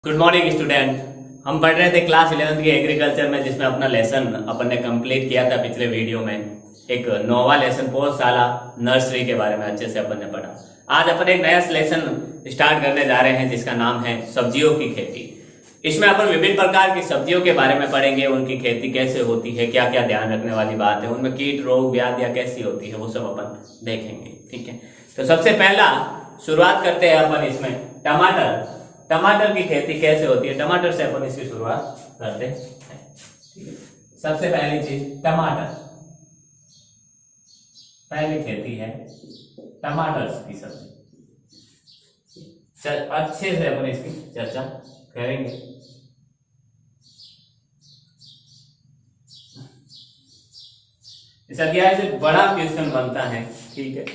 Good morning student. हम पढ़ रहे थे क्लास 11th की एग्रीकल्चर में, जिसमें अपना लेसन अपन ने कंप्लीट किया था पिछले वीडियो में। एक नौवा लेसन पौधशाला नर्सरी के बारे में अच्छे से अपन ने पढ़ा। आज अपन एक नया लेसन स्टार्ट करने जा रहे हैं जिसका नाम है सब्जियों की खेती। इसमें अपन विभिन्न प्रकार की सब्जियों के बारे में पढ़ेंगे, उनकी खेती कैसे होती है, क्या क्या ध्यान रखने वाली बात है, उनमें कीट रोग व्याधियां कैसी होती है, वो सब अपन देखेंगे। ठीक है, तो सबसे पहला शुरुआत करते हैं अपन इसमें टमाटर की खेती कैसे होती है। टमाटर से अपन इसकी शुरुआत करते हैं। ठीक है, सबसे पहली चीज टमाटर, पहली खेती है टमाटर की सब्जी। अच्छे से अपन इसकी चर्चा करेंगे। इस अध्याय से बड़ा क्वेश्चन बनता है। ठीक है,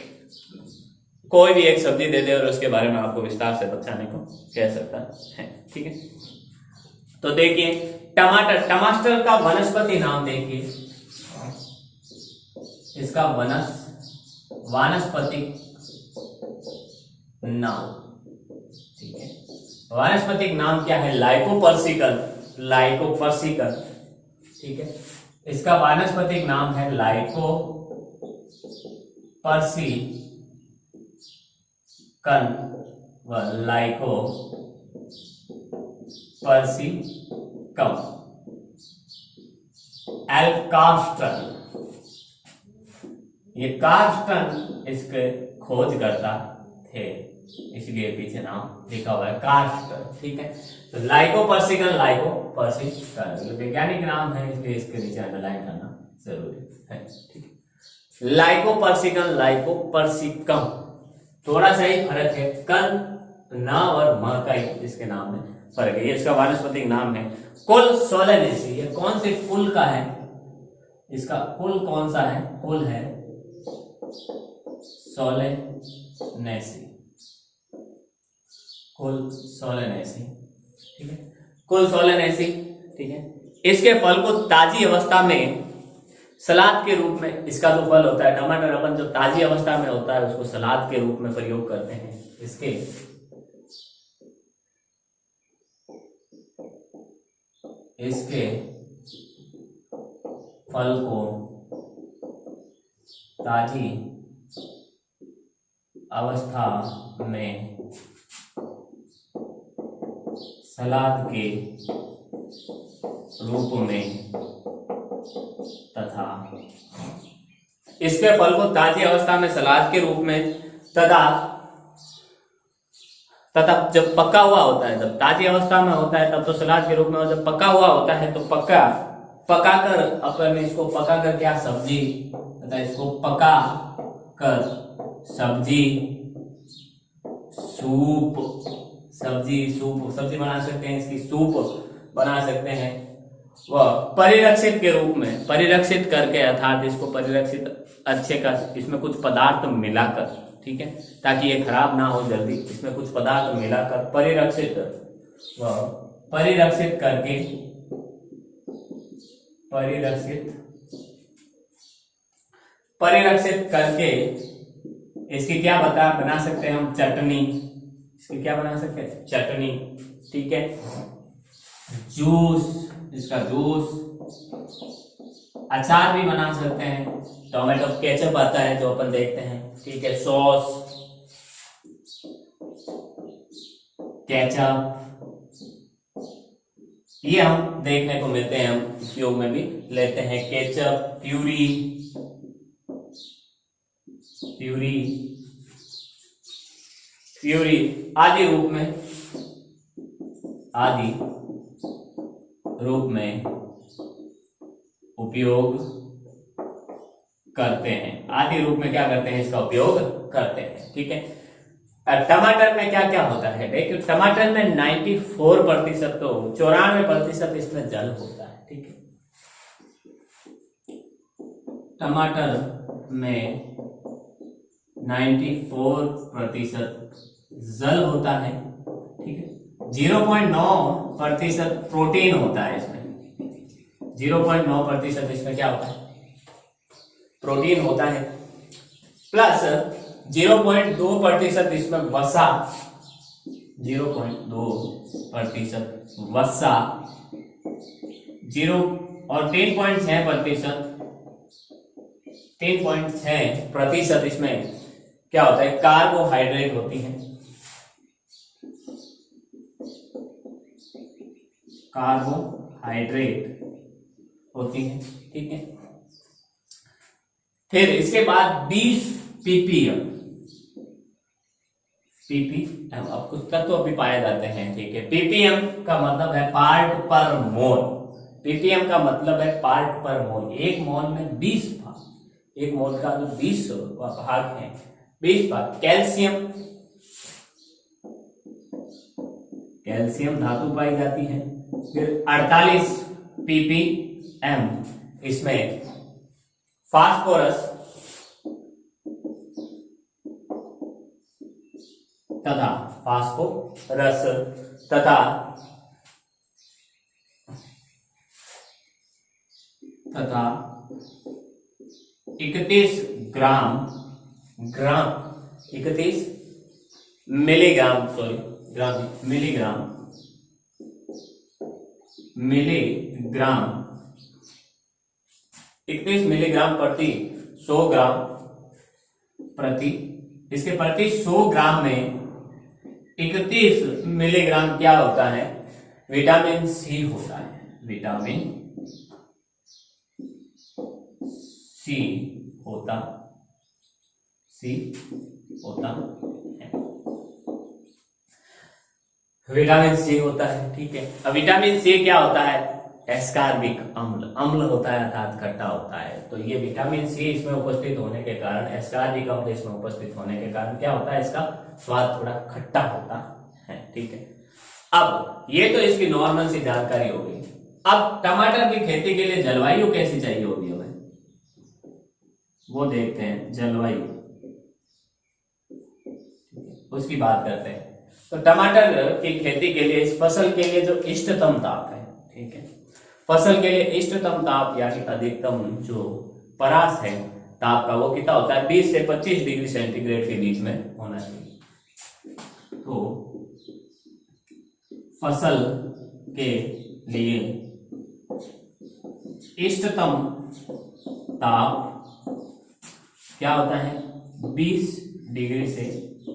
कोई भी एक सब्जी दे दे और उसके बारे में आपको विस्तार से बताने को कह सकता है। ठीक है, तो देखिए टमाटर का वनस्पति नाम देखिए, इसका वानस्पतिक नाम। ठीक है, वानस्पतिक नाम क्या है? लाइकोपर्सिकल। ठीक है, इसका वानस्पतिक नाम है लाइकोपर्सिकन व लाइकोपर्सिकम। एल्कास्टन, ये कार्स्टन इसके खोज करता थे, इसलिए पीछे नाम लिखा हुआ है कार्स्टन। ठीक है, तो लाइकोपर्सिकन वैज्ञानिक नाम है, इसलिए इसके नीचे अंडरलाइन करना जरूरी है। ठीक है, लाइकोपर्सिकम थोड़ा सा ही फर्क है, कन ना और म का इसके नाम में फर्क है। ये इसका वानस्पतिक नाम है कुल सोलेनेसी। ये कौन से कुल का है? इसका कुल कौन सा है? कुल है सोलेनेसी, कुल सोलेनेसी। ठीक है, कुल सोलेनेसी। ठीक है, इसके फल को ताजी अवस्था में सलाद के रूप में, इसका जो फल होता है टमाटर, अपन जो ताजी अवस्था में होता है उसको सलाद के रूप में प्रयोग करते हैं। इसके फल को ताजी अवस्था में सलाद के रूप में तथा इसके फल को ताजी अवस्था में सलाद के रूप में तथा जब पका हुआ होता है, जब ताजी अवस्था में होता है तब तो सलाद के रूप में, और जब पका हुआ होता है तो पकाकर अपन इसको पकाकर क्या सब्जी, तथा इसको पका कर सब्जी सब्जी बना सकते हैं, इसकी सूप बना सकते हैं। वह परिरक्षित के रूप में, परिरक्षित करके, अर्थात इसको परिरक्षित अच्छे का, इसमें कुछ पदार्थ मिलाकर, ठीक है, ताकि ये खराब ना हो जल्दी, इसमें कुछ पदार्थ मिलाकर परिरक्षित करके इसकी क्या बना सकते हैं हम? चटनी। इसकी क्या बना सकते हैं? चटनी। ठीक है, जूस, इसका जूस, अचार भी बना सकते हैं। टोमेटो केचप आता है जो अपन देखते हैं। ठीक है, सॉस, केचप, ये हम देखने को मिलते हैं, हम उपयोग में भी लेते हैं। केचप, प्यूरी आदि रूप में उपयोग करते हैं। आदि रूप में क्या करते हैं? इसका उपयोग करते हैं। ठीक है, टमाटर में क्या क्या होता है? देखिए, टमाटर में 94% तो 94% इसमें जल होता है। ठीक है, टमाटर में 94% जल होता है। ठीक है, 0.9% प्रोटीन होता है इसमें। 0.9% इसमें क्या होता है? प्रोटीन होता है, प्लस 0.2% इसमें वसा 0.2% वसा 0 और 3.6%, 3.6% इसमें क्या होता है, कार्बोहाइड्रेट होती है, कार्बोहाइड्रेट होती है, ठीक है। फिर इसके बाद 20 ppm, अब कुछ तत्व तो अभी पाए जाते हैं, ठीक है। ppm का मतलब है पार्ट पर मोल, ppm का मतलब है पार्ट पर मोल। एक मोल में 20 भाग, एक मोल का जो 20 भाग है, 20 भाग कैल्शियम, कैल्शियम धातु पाई जाती है। फिर 48 ppm इसमें फास्फोरस तथा तथा 31 मिलीग्राम, सॉरी ग्राम, मिलीग्राम 31 मिलीग्राम प्रति 100 ग्राम प्रति, इसके प्रति 100 ग्राम में 31 मिलीग्राम क्या होता है, विटामिन सी होता है, विटामिन सी होता है, विटामिन सी होता है, ठीक है। अब विटामिन सी क्या होता है, एस्कॉर्बिक अम्ल, अम्ल होता है अर्थात खट्टा होता है। तो ये विटामिन सी इसमें उपस्थित होने के कारण, एस्कॉर्बिक अम्ल इसमें उपस्थित होने के कारण क्या होता है, इसका स्वाद थोड़ा खट्टा होता है, ठीक है। अब ये तो इसकी नॉर्मल सी जानकारी हो गई। अब टमाटर की खेती के लिए जलवायु कैसी चाहिए होगी हमें, वो देखते हैं, जलवायु उसकी बात करते हैं। तो टमाटर की खेती के लिए, इस फसल के लिए जो इष्टतम ताप है, ठीक है, फसल के लिए इष्टतम ताप यानी अधिकतम जो परास है ताप का, वो कितना होता है, 20 से 25 डिग्री सेंटीग्रेड के बीच में होना चाहिए। तो फसल के लिए इष्टतम ताप क्या होता है, 20 डिग्री से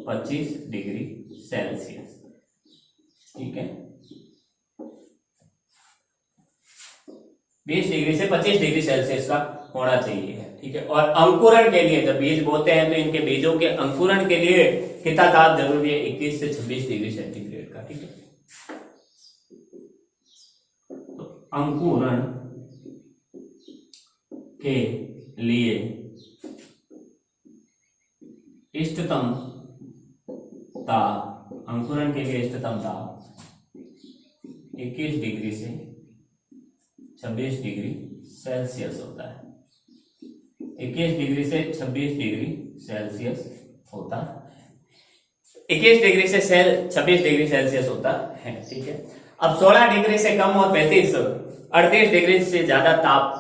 25 डिग्री सेल्सियस, ठीक है, 20 डिग्री से 25 डिग्री सेल्सियस का होना चाहिए, ठीक है। और अंकुरण के लिए, जब बीज बोते हैं तो इनके बीजों के अंकुरण के लिए कितना ताप जरूरी है, 21 से 26 डिग्री सेंटीग्रेड का, ठीक है। तो अंकुरण के लिए इष्टतम ताप, अंकुरण के लिए इष्टतम ताप 21 डिग्री से 26 डिग्री सेल्सियस होता है, 21 डिग्री से 26 डिग्री सेल्सियस होता है, 21 डिग्री से 26 डिग्री सेल्सियस होता है, ठीक है। अब 16 डिग्री से कम और 38 डिग्री से ज्यादा ताप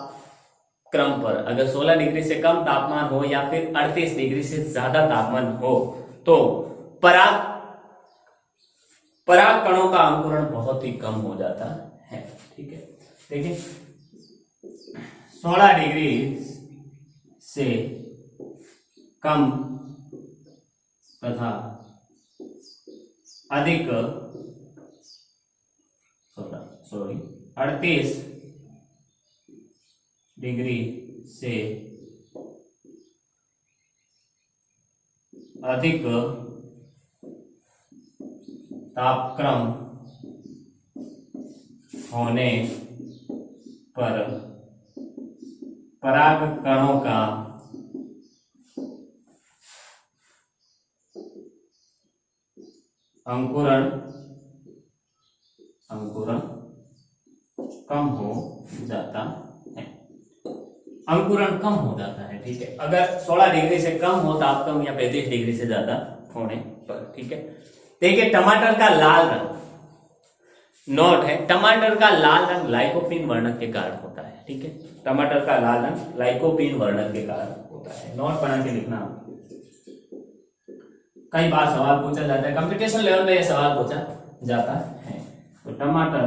क्रम पर, अगर 16 डिग्री से कम तापमान हो या फिर 38 डिग्री से ज्यादा तापमान हो, तो पराग कणों का अंकुरण बहुत ही कम हो जाता है, ठीक है। देखिए 16 डिग्री से कम तथा अधिक 38 डिग्री से अधिक तापक्रम होने पर पराग कणों का अंकुरण कम हो जाता है, अंकुरण कम हो जाता है, ठीक है। अगर 16 डिग्री से कम हो तापक्रम या 35 डिग्री से ज्यादा होने पर, ठीक है। देखिए टमाटर का लाल रंग, नोट है, टमाटर का लाल रंग लाइकोपीन वर्णन के कारण होता है, ठीक है। टमाटर का लाल रंग लाइकोपीन वर्णन के कारण होता है, नोट बना के लिखना। कई बार सवाल पूछा जाता है, कंपटीशन लेवल में ये सवाल पूछा जाता है। तो टमाटर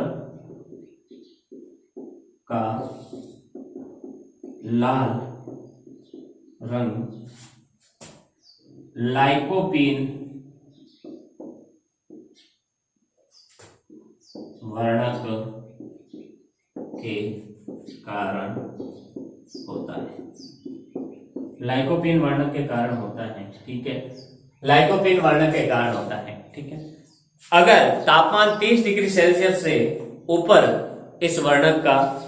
का लाल रंग लाइकोपीन वर्णक के कारण होता है। लाइकोपीन वर्णक के कारण होता है, ठीक है, लाइकोपीन वर्णक के कारण होता है, ठीक है। अगर तापमान 30 डिग्री सेल्सियस से ऊपर इस वर्णक का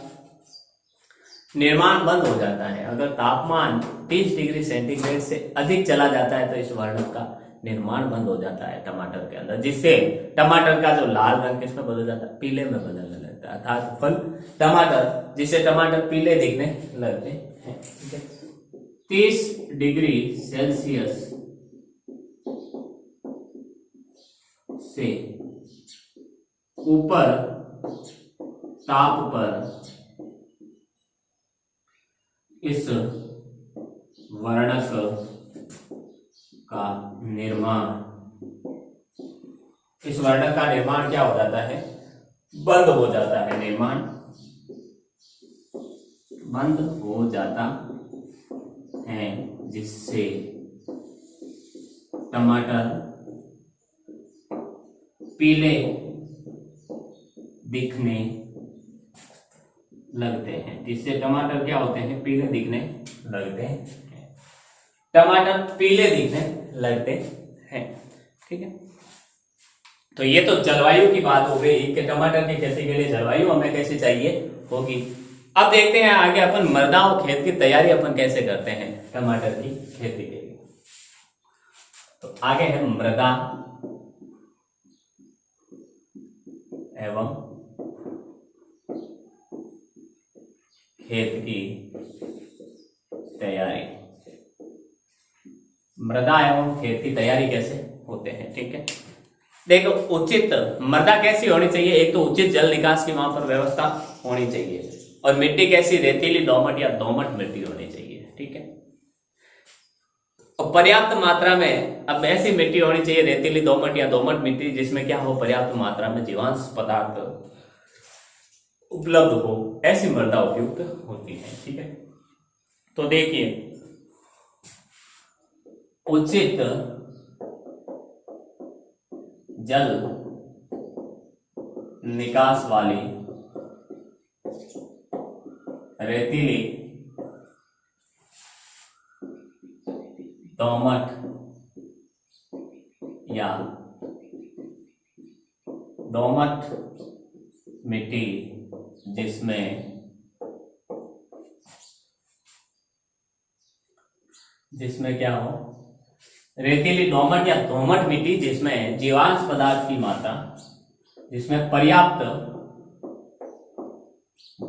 निर्माण बंद हो जाता है, अगर तापमान 30 डिग्री सेंटीग्रेड से अधिक चला जाता है तो इस वर्णक का निर्माण बंद हो जाता है टमाटर के अंदर, जिससे टमाटर का जो लाल रंग किसमें बदल जाता है, पीले में बदलने लगता है, अर्थात फल टमाटर, जिससे टमाटर पीले दिखने लगते हैं, ठीक है। 30 डिग्री सेल्सियस से ऊपर ताप पर इस वर्णक का निर्माण, इस वर्णक का निर्माण क्या हो जाता है, बंद हो जाता है, निर्माण बंद हो जाता है, जिससे टमाटर पीले दिखने लगते हैं, जिससे टमाटर क्या होते हैं, पीले दिखने लगते हैं, टमाटर पीले दिखने लगते हैं, ठीक है। तो ये तो जलवायु की बात हो गई कि टमाटर की खेती के लिए जलवायु हमें कैसी चाहिए होगी। अब देखते हैं आगे अपन मृदा और खेत की तैयारी अपन कैसे करते हैं टमाटर की खेती के लिए। तो आगे है मृदा एवं खेत की तैयारी। मृदा एवं खेत की तैयारी कैसे होते हैं, ठीक है। देखो, उचित मृदा कैसी होनी चाहिए, एक तो उचित जल निकास की वहां पर व्यवस्था होनी चाहिए, और मिट्टी कैसी, रेतीली दोमट या दोमट मिट्टी होनी चाहिए, ठीक है। और पर्याप्त मात्रा में, अब ऐसी मिट्टी होनी चाहिए रेतीली दोमट या दोमट मिट्टी जिसमें क्या हो, पर्याप्त मात्रा में जीवांश पदार्थ उपलब्ध हो, ऐसी मृदा उपयुक्त होती है, ठीक है। तो देखिए, उचित जल निकास वाली रेतीली दोमट या दोमट मिट्टी जिसमें क्या हो, रेतीली दोमट या दोमट मिट्टी जिसमें जीवांश पदार्थ की मात्रा, जिसमें पर्याप्त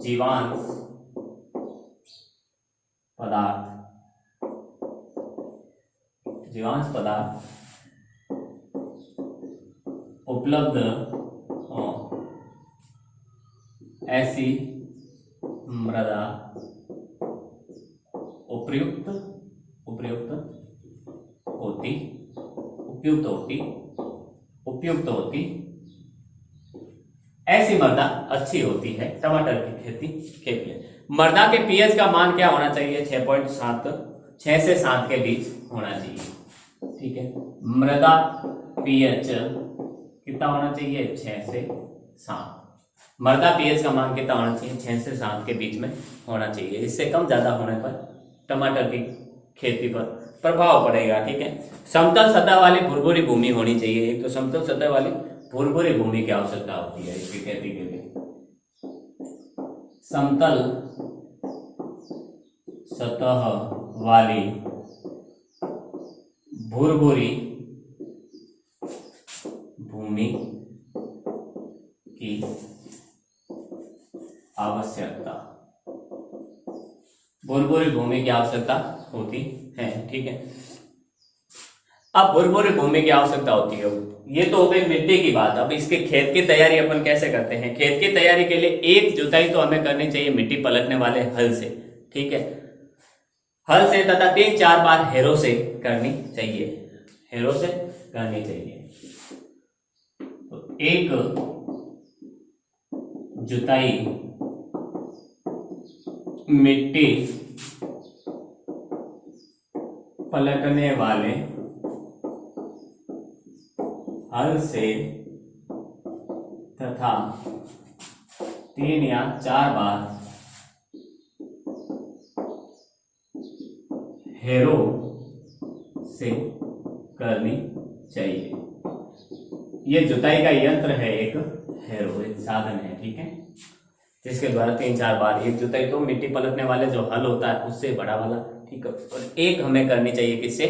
जीवांश पदार्थ उपलब्ध हो, ऐसी मृदा उपयुक्त होती, ऐसी मृदा अच्छी होती है टमाटर की खेती के लिए। मृदा के पीएच का मान क्या होना चाहिए, 6 से 7 के बीच होना चाहिए, ठीक है। मृदा पीएच कितना होना चाहिए, 6 से 7। मृदा पीएच का मान कितना होना चाहिए, 6 से 7 के बीच में होना चाहिए। इससे कम ज्यादा होने पर टमाटर की खेती पर प्रभाव पड़ेगा, ठीक है। समतल सतह वाली भुरभुरी भूमि होनी चाहिए, एक तो समतल सतह वाली भुरभुरी भूमि की आवश्यकता होती है इसकी खेती के लिए। समतल सतह वाली भुरभुरी भूमि की आवश्यकता, भुरभुरी भूमि की आवश्यकता होती है, ठीक है। अब भुरभुरी भूमि की आवश्यकता होती है, ये तो हो गई मिट्टी की बात। अब इसके खेत की तैयारी अपन कैसे करते हैं। खेत की तैयारी के लिए एक जुताई तो हमें करनी चाहिए मिट्टी पलटने वाले हल से, ठीक है। हल से तथा 3-4 बार हेरो से करनी चाहिए, हेरो से करनी चाहिए। तो एक जुताई मिट्टी पलटने वाले हल से तथा 3 या 4 बार हैरो से करनी चाहिए। ये जुताई का यंत्र है, एक हैरो, एक साधन है, ठीक है, जिसके द्वारा 3-4 बार एक जुताई तो मिट्टी पलटने वाले जो हल होता है उससे बड़ा वाला, ठीक है, और एक हमें करनी चाहिए किससे,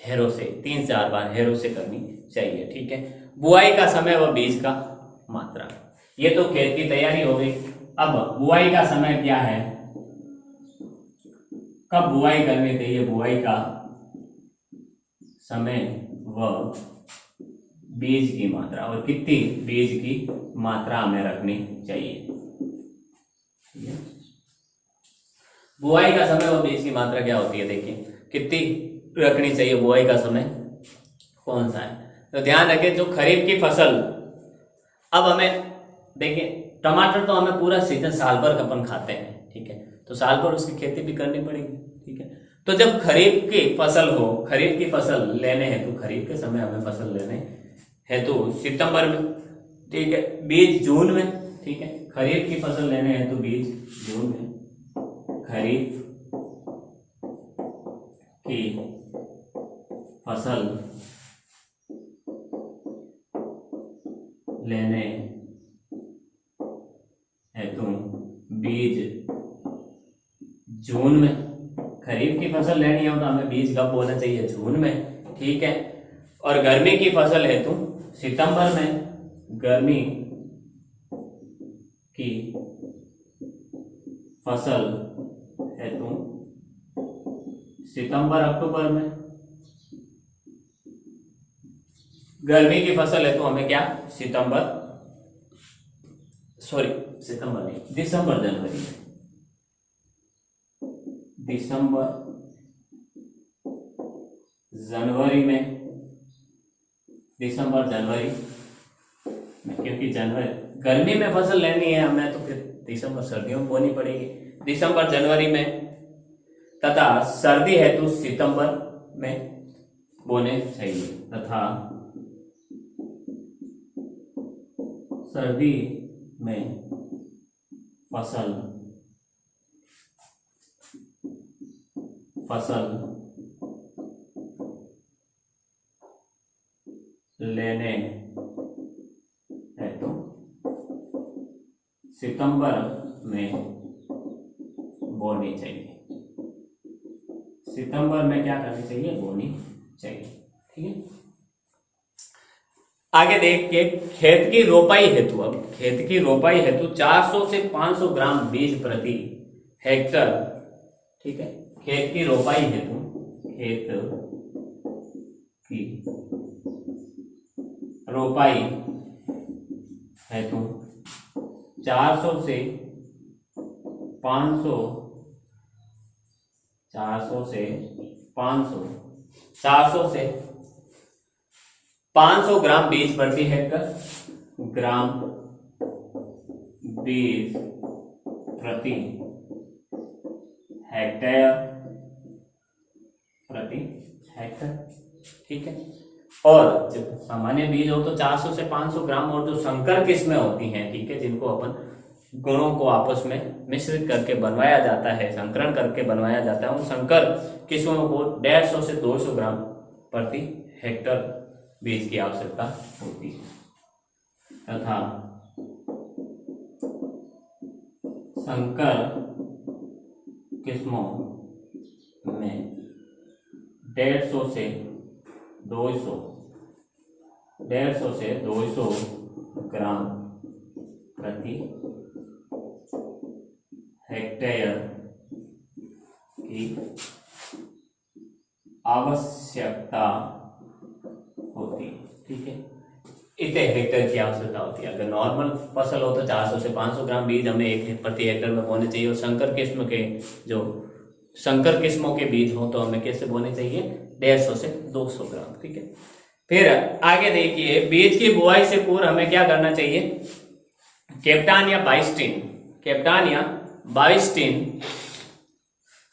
हैरो से, 3-4 बार हैरो से करनी चाहिए, ठीक है। बुआई का समय व बीज का मात्रा, ये तो खेत की तैयारी हो गई। अब बुआई का समय क्या है, कब बुआई करनी चाहिए, बुआई का समय व बीज की मात्रा, और कितनी बीज की मात्रा हमें रखनी चाहिए। बुआई का समय व बीज की मात्रा क्या होती है, देखिए कितनी रखनी चाहिए, बुआई का समय कौन सा है। तो ध्यान रखें, जो खरीफ की फसल, अब हमें देखिए टमाटर तो हमें पूरा सीजन साल भर अपन खाते हैं, ठीक है, तो साल भर उसकी खेती भी करनी पड़ेगी, ठीक है। तो जब खरीफ की फसल हो, खरीफ की फसल लेने हैं तो खरीफ के समय हमें फसल लेने हैं तो सितंबर में, ठीक है, बीज जून में, ठीक है, खरीफ की फसल लेने हैं तो बीज जून में, खरीफ की फसल लेने हेतु बीज जून में, खरीफ की फसल लेनी हो तो हमें बीज कब बोना चाहिए, जून में, ठीक है। और गर्मी की फसल हेतु सितंबर में, गर्मी की फसल हेतु सितंबर अक्टूबर में, गर्मी की फसल हेतु हमें क्या, सितंबर नहीं, दिसंबर जनवरी में, दिसंबर जनवरी में, दिसंबर जनवरी में, क्योंकि जनवरी गर्मी में फसल लेनी है हमें तो फिर दिसंबर सर्दियों में बोनी पड़ेगी, दिसंबर जनवरी में, तथा सर्दी हेतु सितंबर में बोने चाहिए, तथा सर्दी में फसल लेने हेतु सितंबर में बोनी चाहिए, सितंबर में क्या करनी चाहिए, बोनी चाहिए, ठीक है। आगे देखिए, खेत की रोपाई हेतु, अब खेत की रोपाई हेतु 400 से 500 ग्राम बीज प्रति हेक्टर, ठीक है, खेत की रोपाई हेतु, खेत की रोपाई हेतु 400 से 500 ग्राम बीज प्रति हेक्टर, ग्राम बीज प्रति हेक्टर, ठीक है। और जब सामान्य बीज हो तो 400 से 500 ग्राम, और जो संकर किस्में होती हैं, ठीक है, जिनको अपन गुणों को आपस में मिश्रित करके बनवाया जाता है, संकरण करके बनवाया जाता है, उन संकर किस्मों को 150 से 200 ग्राम प्रति हेक्टर बीज की आवश्यकता होती है, तथा संकर किस्मों में 150 से 200 ग्राम प्रति हेक्टेयर की आवश्यकता होती है, ठीक है, इतने हेक्टेयर की आवश्यकता होती है। अगर नॉर्मल फसल हो तो 400 से 500 ग्राम बीज हमें एक प्रति हेक्टेयर में बोने चाहिए, और संकर किस्म के जो संकर किस्मों के बीज हो तो हमें कैसे बोने चाहिए, 150 से 200 ग्राम, ठीक है। फिर आगे देखिए, बीज की बुआई से पूर्व हमें क्या करना चाहिए? कैप्टान या बाइस्टीन, कैप्टान या बाइस्टीन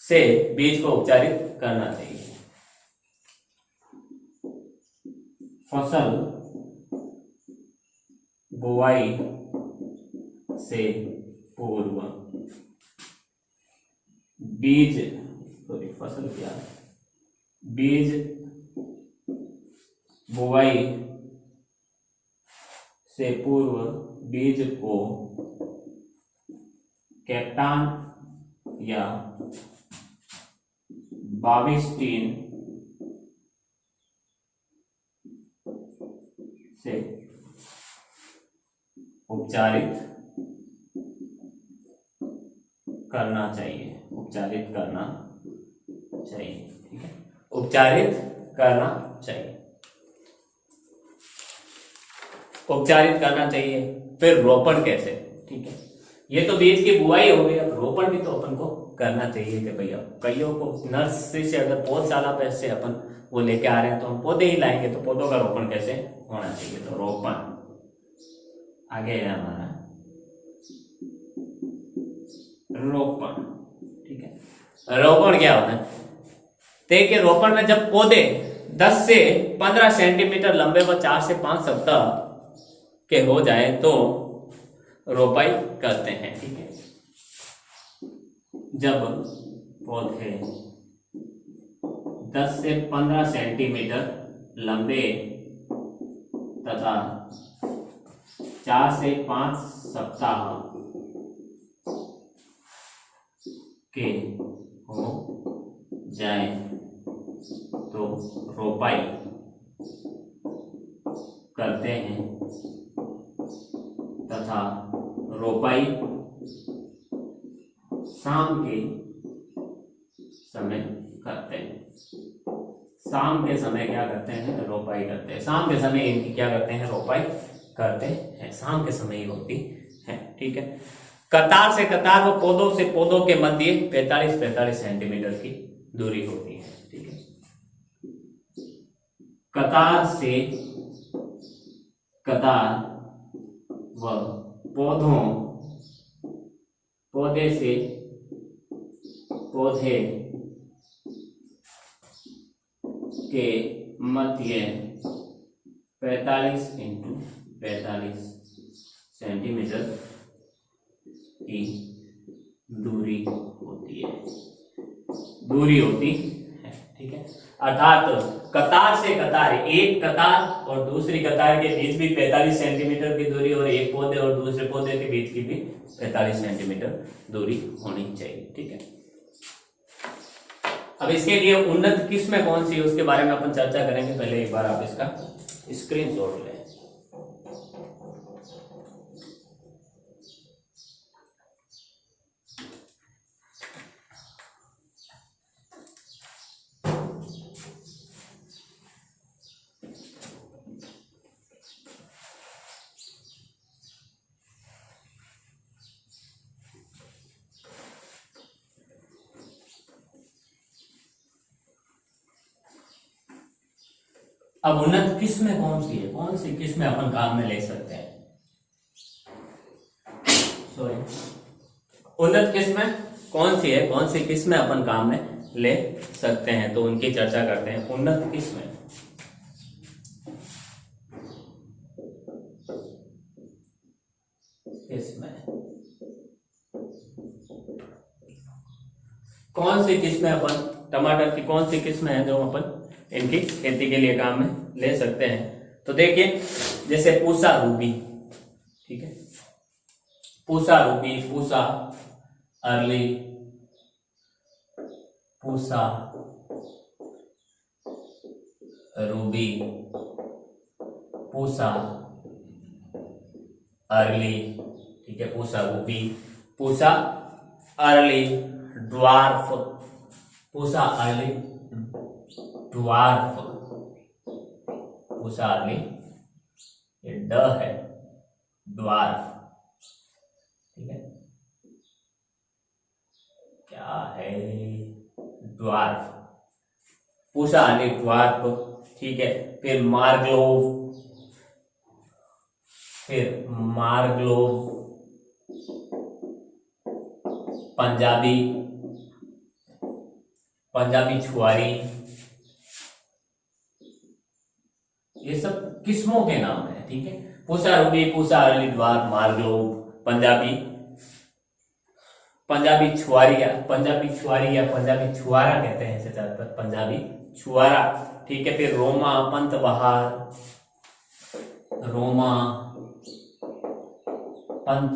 से बीज को उपचारित करना चाहिए। फसल बुआई से पूर्व बीज, सॉरी फसल क्या, बीज बुआई से पूर्व बीज को कैप्टान या बाविस्टीन से उपचारित करना चाहिए, उपचारित करना चाहिए। ठीक है, उपचारित करना चाहिए, उपचारित करना चाहिए। फिर रोपण कैसे? ठीक है, ये तो बीज की बुआई हो गई, अब रोपण भी तो अपन को करना चाहिए कि भैया कईयों को नर्सरी से अगर पौधशाला पे से अपन वो लेके आ रहे हैं तो हम पौधे ही लाएंगे, तो पौधों का रोपण कैसे होना चाहिए? तो रोपण आगे है हमारा रोपण। ठीक है, रोपण क्या होता है? देखिए, रोपण में जब पौधे 10 से 15 सेंटीमीटर लंबे व 4 से 5 सप्ताह के हो जाए तो रोपाई करते हैं। ठीक है, जब पौधे 10 से 15 सेंटीमीटर लंबे तथा 4 से 5 सप्ताह के हो जाए तो रोपाई करते हैं तथा रोपाई शाम के समय करते हैं। शाम के समय क्या करते हैं? रोपाई करते हैं। शाम के समय इनकी क्या करते हैं? रोपाई करते हैं, शाम के समय ही होती है। ठीक है, कतार से कतार व पौधों से पौधों के मध्य 45-45 सेंटीमीटर की दूरी होती है। ठीक है, कतार से कतार व पौधे से पौधे के मध्य 45 × 45 सेंटीमीटर की दूरी होती है, दूरी होती है। ठीक है, अर्थात कतार से कतार, एक कतार और दूसरी कतार के बीच भी 45 सेंटीमीटर की दूरी, और एक पौधे और दूसरे पौधे के बीच की भी 45 सेंटीमीटर दूरी होनी चाहिए। ठीक है, अब इसके लिए उन्नत किस्में कौन सी है उसके बारे में अपन चर्चा करेंगे। पहले एक बार आप इसका स्क्रीनशॉट लें। अब उन्नत किस्में कौन सी है, कौन सी किस्में अपन काम में ले सकते हैं? सॉरी, उन्नत किस्में कौन सी है, कौन सी किस्में अपन काम में ले सकते हैं, तो उनकी चर्चा करते हैं। उन्नत किस्में, कौन सी किस्में अपन, टमाटर की कौन सी किस्में हैं जो अपन इनकी खेती के लिए काम में ले सकते हैं? तो देखिए, जैसे पूसा रूबी। ठीक है, Pusa Ruby, Pusa early, Pusa Ruby, Pusa early. ठीक है, Pusa Ruby, Pusa early dwarf, Pusa early dwarf, Pusa early, ये ड है, ड्वार्फ। ठीक है, क्या है? Dwarf, Pusa early dwarf. ठीक ठीक है। फिर मार्ग्लोव, फिर मार्ग्लोव, पंजाबी, पंजाबी छुआरी, ये सब किस्मों के नाम है, ठीक है। Pusa Ruby, Pusa early dwarf, Marglobe, Punjabi, Punjabi छुआरी या पंजाबी छुआरा कहते हैं इसे ज्यादातर, पंजाबी छुआरा, ठीक है। फिर रोमा, पंत बहार, रोमा, पंत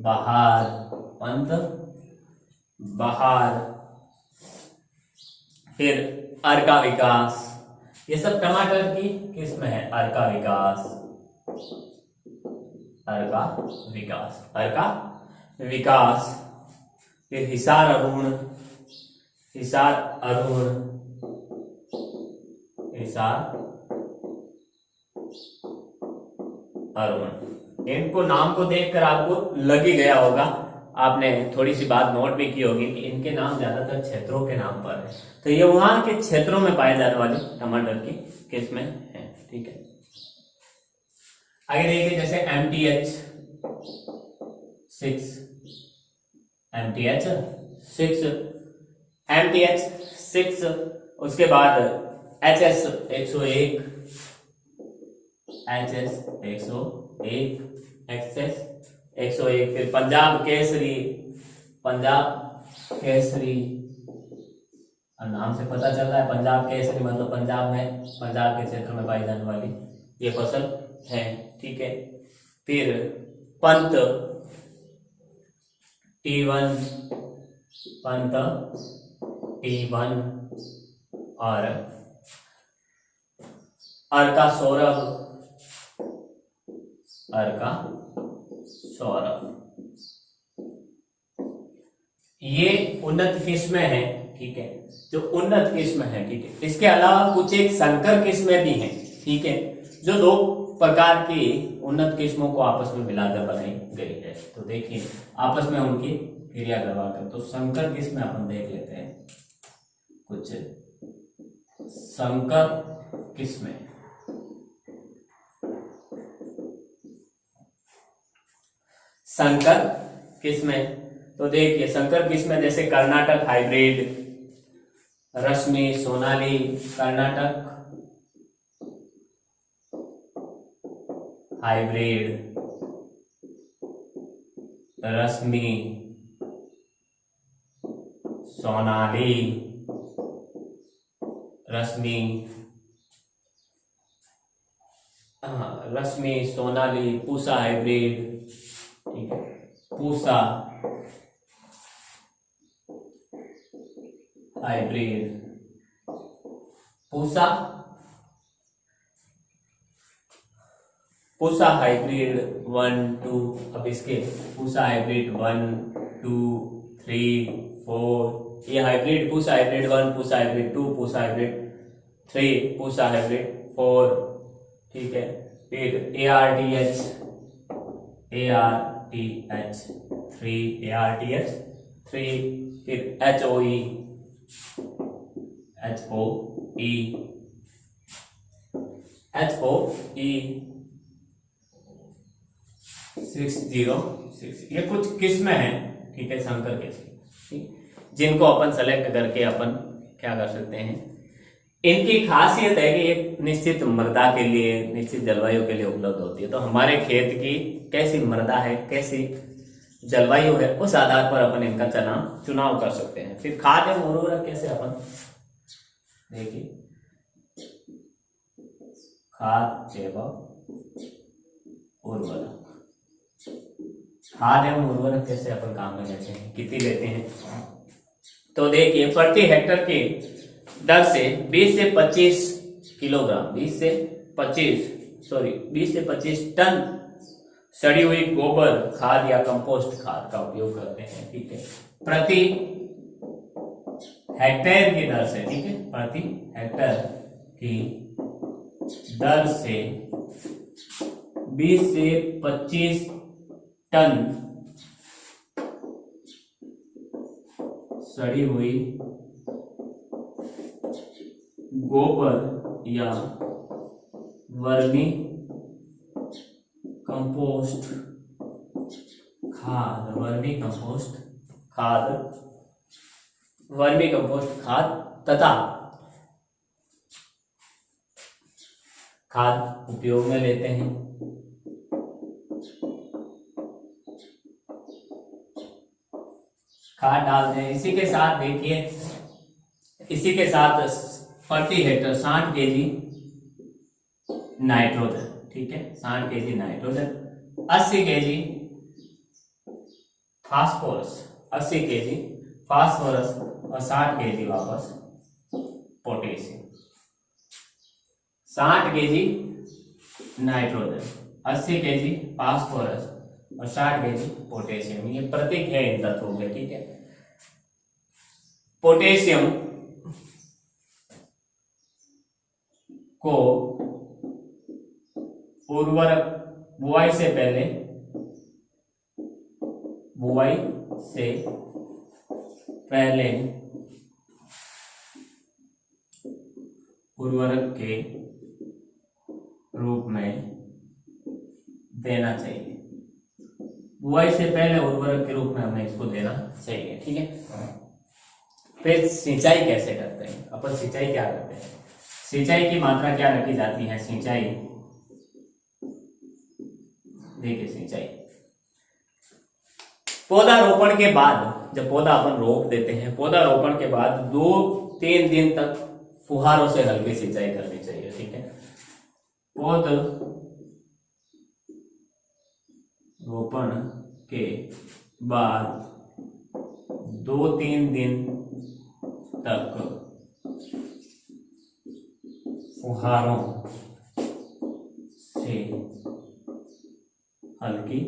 बहार, पंत बहार, फिर अर्का विकास, ये सब टमाटर की किस्म है। अर्का विकास, अर्का विकास, अर्का विकास, फिर हिसार अरुण, हिसार अरुण, हिसार अरुण। इनको नाम को देखकर आपको लग ही गया होगा, आपने थोड़ी सी बात नोट भी की होगी कि इनके नाम ज्यादातर क्षेत्रों के नाम पर है, तो ये वहां के क्षेत्रों में पाए जाने वाली टमाटर की किस्में हैं, ठीक है। आगे देखिए, जैसे MTH 6, MTH 6, MTH 6, उसके बाद HS 101, HS 101, XS 101, फिर पंजाब केसरी, पंजाब केसरी, नाम से पता चल रहा है पंजाब केसरी मतलब पंजाब में, पंजाब के क्षेत्र में पाई जाने वाली ये फसल है, ठीक है। फिर पंत T1, पंत T1, और अर्का सौरभ, अर्का सौरभ, ये उन्नत किस्में हैं, ठीक है, जो उन्नत किस्म है, ठीक है। इसके अलावा कुछ एक संकर किस्में भी हैं, ठीक है, जो दो प्रकार की उन्नत किस्मों को आपस में मिलाकर बनाई गई है। तो देखिए आपस में उनकी क्रिया करवाकर, तो संकर किस्में अपन देख लेते हैं, कुछ संकर किस्में, संकर किस्में, तो देखिए संकर किस्में जैसे कर्नाटक हाइब्रिड, रश्मि, सोनाली, कर्नाटक हाइब्रिड, रश्मि, सोनाली, रश्मि, रश्मि, सोनाली, पूसा हाइब्रिड, ठीक है, पूसा हाइब्रिड, पूसा, पूसा हाइब्रिड 1 2, अब इसके पूसा हाइब्रिड 1 2 3 4, ये hybrid Pusa hybrid 1, Pusa hybrid 2, Pusa hybrid 3, Pusa hybrid 4, ठीक है। फिर ARTH 3, ARTH 3, फिर HOE 606, ये कुछ किस्में हैं, ठीक है, संकर किस्में, ठीक, जिनको अपन सेलेक्ट करके अपन क्या कर सकते हैं, इनकी खासियत है कि एक निश्चित मृदा के लिए, निश्चित जलवायु के लिए उपलब्ध होती है। तो हमारे खेत की कैसी मृदा है, कैसी जलवायु है, उस आधार पर अपन इनका चुनाव कर सकते हैं। फिर खाद एवं उर्वरक कैसे अपन देखिए, खाद एवं उर्वरक, खाद एवं उर्वरक कैसे अपन काम में लेते हैं, कितनी लेते हैं, तो देखिए प्रति हेक्टर की दर से 20 से 25 किलोग्राम, 20 से 25 टन सड़ी हुई गोबर खाद या कंपोस्ट खाद का उपयोग करते हैं, ठीक है, प्रति हेक्टेयर की दर से, ठीक है, प्रति हेक्टेयर की दर से 20 से 25 टन सड़ी हुई गोबर या वर्मी कंपोस्ट खाद, वर्मी कंपोस्ट खाद तथा खाद उपयोग में लेते हैं। खाद डालते हैं। इसी के साथ देखिए, इसी के साथ प्रति हेक्टर 60 केजी नाइट्रोजन, ठीक है, 60 KG nitrogen, 80 KG phosphorus, 80 KG phosphorus और 60 केजी वापस potassium. 60 KG nitrogen, 80 KG phosphorus और 60 केजी पोटेशियम, ये प्रतीक है इन तत्वों के, ठीक है। पोटेशियम को उर्वरक बुआई से पहले उर्वरक के रूप में देना चाहिए। बुआई से पहले उर्वरक के रूप में हमें इसको देना चाहिए, ठीक है। फिर सिंचाई कैसे करते हैं अपन? सिंचाई क्या करते हैं? सिंचाई की मात्रा क्या रखी जाती है? सिंचाई, देखिए सिंचाई पौधा रोपण के बाद, जब पौधा अपन रोप देते हैं, पौधा रोपण के बाद 2-3 दिन तक फुहारों से हल्की सिंचाई करनी चाहिए, ठीक है। पौधा रोपण के बाद 2-3 दिन तक फुहारों से हल्की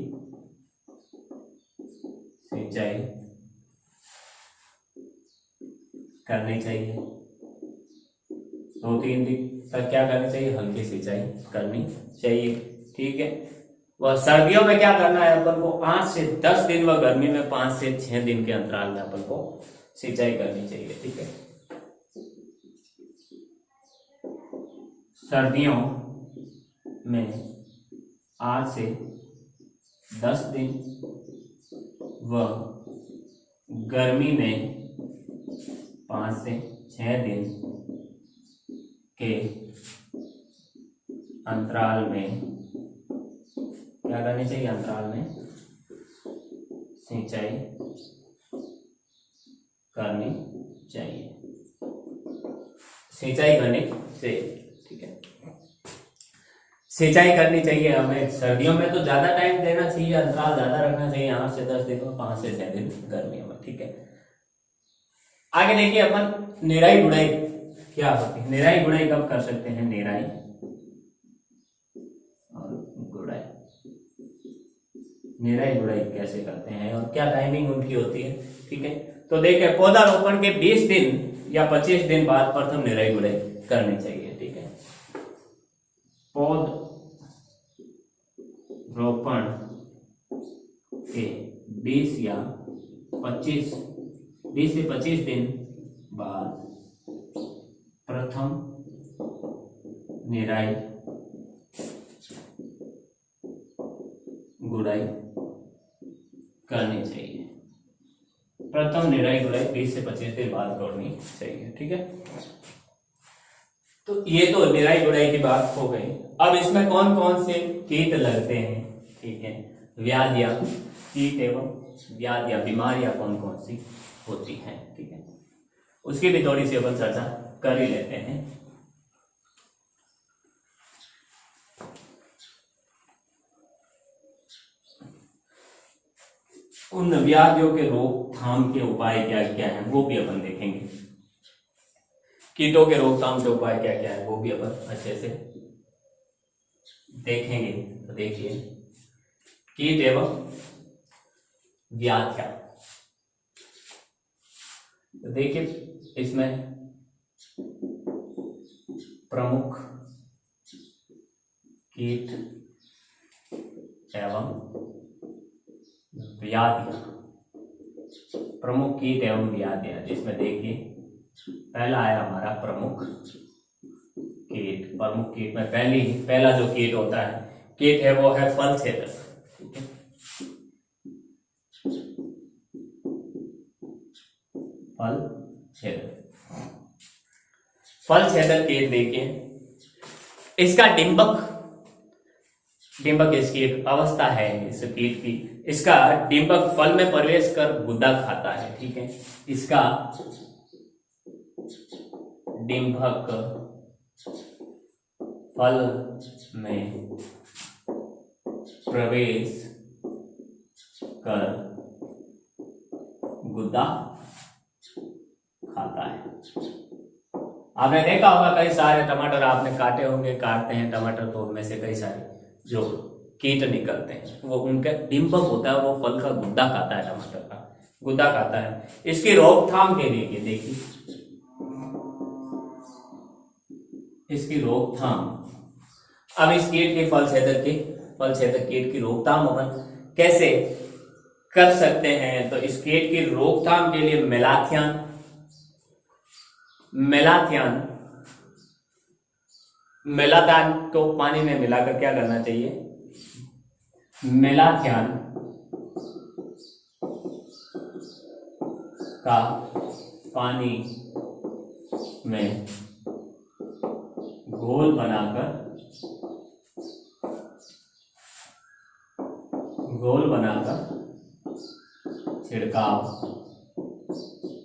सिंचाई करनी चाहिए। 2-3 दिन तक क्या करनी चाहिए? हल्की सिंचाई करनी चाहिए, ठीक है। वह सर्दियों में क्या करना है अपन को? 8 से 10 दिन व गर्मी में 5 से 6 दिन के अंतराल में अपन को सिंचाई करनी चाहिए, ठीक है। सर्दियों में 8 से 10 दिन व गर्मी में 5 से 6 दिन के अंतराल में क्या करनी चाहिए? अंतराल में सिंचाई करनी चाहिए, सिंचाई करनी चाहिए, ठीक है। सिंचाई करनी चाहिए हमें। सर्दियों में तो ज्यादा टाइम देना चाहिए, अंतराल ज्यादा रखना चाहिए, 8 से 10 दिन में, 5 से 6 दिन गर्मियों में, ठीक है। आगे देखिए अपन निराई गुड़ाई क्या होती है? निराई गुड़ाई कब कर सकते हैं? निराई और गुड़ाई, निराई गुड़ाई कैसे करते हैं और क्या टाइमिंग उनकी होती है, ठीक है। तो देखिए पौधा रोपण के 20 दिन या 25 दिन बाद प्रथम निराई गुड़ाई करनी चाहिए, ठीक है। पौध रोपण के 20 से 25 दिन बाद प्रथम निराई गुड़ाई करनी चाहिए। प्रथम निराई गुड़ाई 20 से 25 दिन बाद करनी चाहिए, ठीक है। तो ये तो निराई गुड़ाई की बात हो गई। अब इसमें कौन कौन से कीट लगते हैं, ठीक है। व्याधियां, कीट एवं व्याधियां, बीमारियां कौन कौन सी होती हैं, ठीक है, उसकी भी थोड़ी सी अपन चर्चा कर ही लेते हैं। उन व्याधियों के रोकथाम के उपाय क्या क्या हैं वो भी अपन देखेंगे। कीटों के रोकथाम के उपाय क्या क्या है वो भी अपन अच्छे से देखेंगे। तो देखिए कीट एवं व्याधियां, तो देखिए इसमें प्रमुख कीट एवं व्याधियां, प्रमुख कीट एवं व्याधियां, जिसमें देखिए पहला है हमारा प्रमुख कीट, प्रमुख कीट में पहला जो कीट होता है, कीट है वो है फल छेदक। ठीक है, फल छेदक। फल छेदक कीट देखिए, इसका डिंबक इसकी एक अवस्था है इस कीट की। इसका डिंबक फल में प्रवेश कर गुदा खाता है। ठीक है, इसका डिंबक फल में प्रवेश कर गुदा खाता है। आपने देखा होगा कई सारे टमाटर आपने काटे होंगे, काटते हैं टमाटर तो उनमें से कई सारे जो कीट निकलते हैं वो उनका डिंबक होता है, वो फल का गुद्दा खाता है, टमाटर का गुद्दा खाता है। इसकी रोकथाम के लिए देखिए, इसकी रोकथाम, अब इस कीट की फल छेदक कीट की रोकथाम अपन कैसे कर सकते हैं? तो इस कीट की रोकथाम के लिए मेलाथियान को पानी में मिलाकर क्या करना चाहिए? मेलाथियान का पानी में घोल बनाकर छिड़काव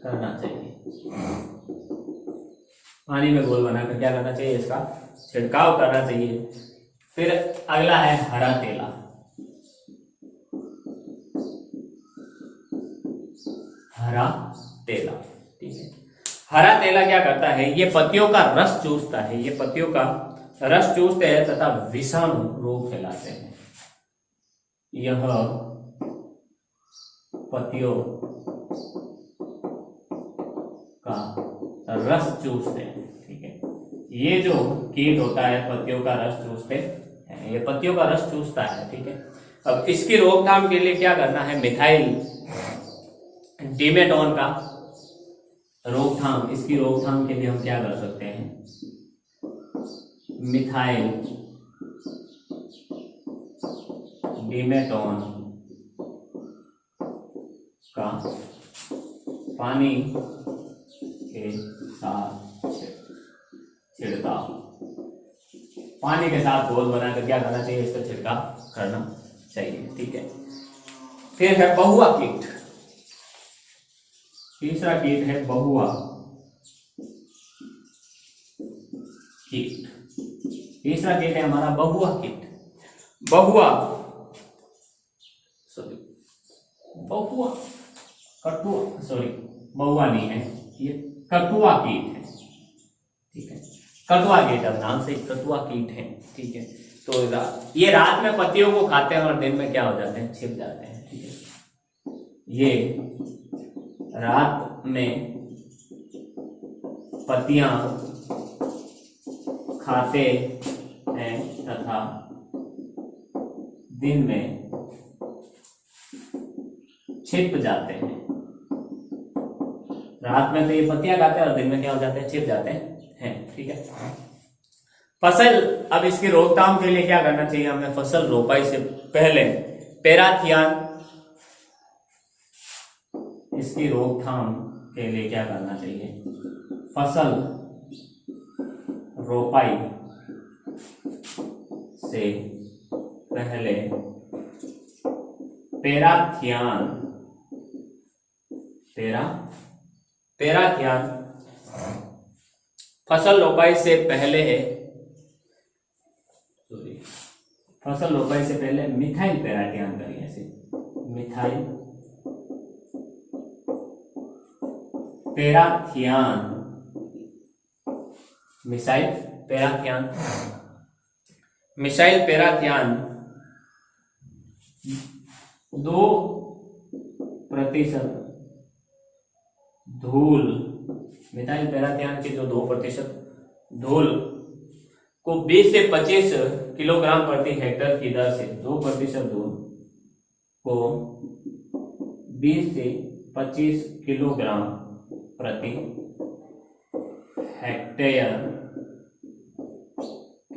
करना चाहिए। पानी में घोल बनाकर क्या करना चाहिए? इसका छिड़काव करना चाहिए। फिर अगला है हरा तेला। हरा तेला, ठीक है, हरा तेला क्या करता है? ये पत्तियों का रस चूसता है, ये पत्तियों का रस चूसते हैं तथा विषाणु रोग फैलाते हैं। यह पत्तियों का रस चूसते हैं। ठीक है, ये जो कीट होता है पत्तियों का रस चूसते हैं, ये पत्तियों का रस चूसता है। ठीक है, अब इसकी रोकथाम के लिए क्या करना है? मिथाइल डिमेटोन का रोकथाम, इसकी रोकथाम के लिए हम क्या कर सकते हैं? मिथाइल डिमेटोन का पानी के साथ छिड़काव, पानी के साथ घोल बनाकर क्या करना चाहिए? इसका छिड़काव करना चाहिए। ठीक है, फिर है बहुआ कीट। तीसरा कीट है बहुआ कीट। तीसरा कीट है हमारा बहुआ कीट। बहुआ बहुआ नहीं है, ये कटुआ कीट है। ठीक है, कटुआ कीट, अब नाम से कटुआ कीट है। ठीक है, तो ये रात में पत्तियों को खाते हैं और दिन में क्या हो जाते हैं? छिप जाते हैं। ठीक है, ये रात में पत्तियां खाते हैं तथा दिन में छिप जाते हैं। रात में तो ये पत्तियां खाते हैं और दिन में क्या हो जाते हैं? छिप जाते हैं। ठीक है, फसल, अब इसकी रोकथाम के लिए क्या करना चाहिए हमें? फसल रोपाई से पहले पेराथियान, इसकी रोकथाम के लिए क्या करना चाहिए? फसल रोपाई से पहले पेराथियान फसल रोपाई से पहले मिथाइल पेराथियान करिए ऐसे, मिथाइल पेराथियान, मिसाइल पेराथियान 2% धूल, मिथाइल पेराथियान के जो 2% धूल को 20 से 25 किलोग्राम प्रति हेक्टेयर की दर से, 2% धूल को 20 से 25 किलोग्राम प्रति हेक्टेयर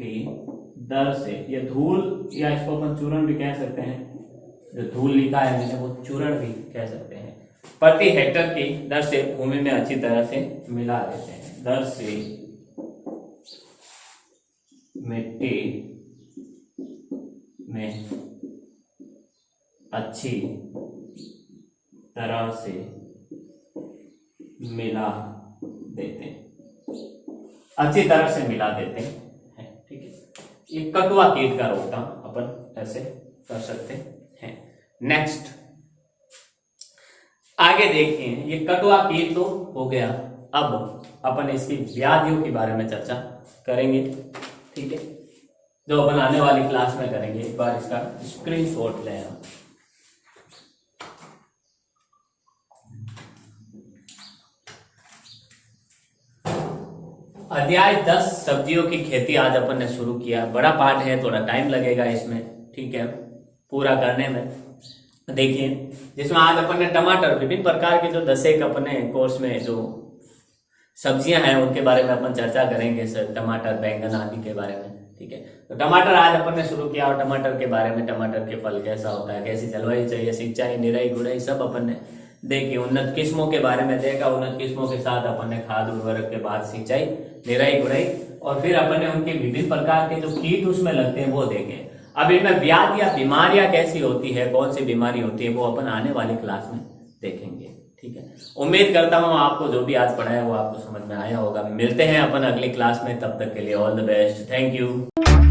की दर से, ये धूल या इसको अपन चूर्ण भी कह सकते हैं, जो धूल लिखा है मैंने वो चूर्ण भी कह सकते हैं, प्रति हेक्टर की दर से भूमि में अच्छी तरह से मिला देते हैं। दर से मिट्टी में अच्छी तरह से मिला देते हैं, अच्छी तरह से मिला देते हैं। ठीक है, ये कटुआ कीट का रोकथाम अपन ऐसे कर सकते हैं। नेक्स्ट आगे देखिए, ये कटुआ कीट तो हो गया, अब अपन इसकी व्याधियों के बारे में चर्चा करेंगे। ठीक है, जो अपन आने वाली क्लास में करेंगे। एक बार इसका स्क्रीनशॉट लें आप। अध्याय 10 सब्जियों की खेती आज अपन ने शुरू किया। बड़ा पार्ट है, थोड़ा टाइम लगेगा इसमें, ठीक है, पूरा करने में। देखिए, जिसमें आज अपन ने टमाटर, विभिन्न प्रकार के जो 10 एक अपने कोर्स में जो सब्जियां हैं उनके बारे में अपन चर्चा करेंगे सर, टमाटर, बैंगन आदि के बारे में। ठीक है, तो टमाटर आज अपन ने शुरू किया, और टमाटर के बारे में, टमाटर के फल कैसा होता है, कैसी जलवायु चाहिए, सिंचाई, निराई गुड़ाई सब अपन ने देखी। उन्नत किस्मों के बारे में देखा, उन्नत किस्मों के साथ अपन ने खाद उर्वरक के बाद सिंचाई, निराई गुड़ाई, और फिर अपन ने उनके विभिन्न प्रकार के जो कीट उसमें लगते हैं वो देखे। अब इनमें व्याधि या बीमारियां कैसी होती है, कौन सी बीमारी होती है, वो अपन आने वाली क्लास में देखेंगे। ठीक है, उम्मीद करता हूँ आपको जो भी आज पढ़ा है वो आपको समझ में आया होगा। मिलते हैं अपन अगली क्लास में, तब तक के लिए all the best, thank you.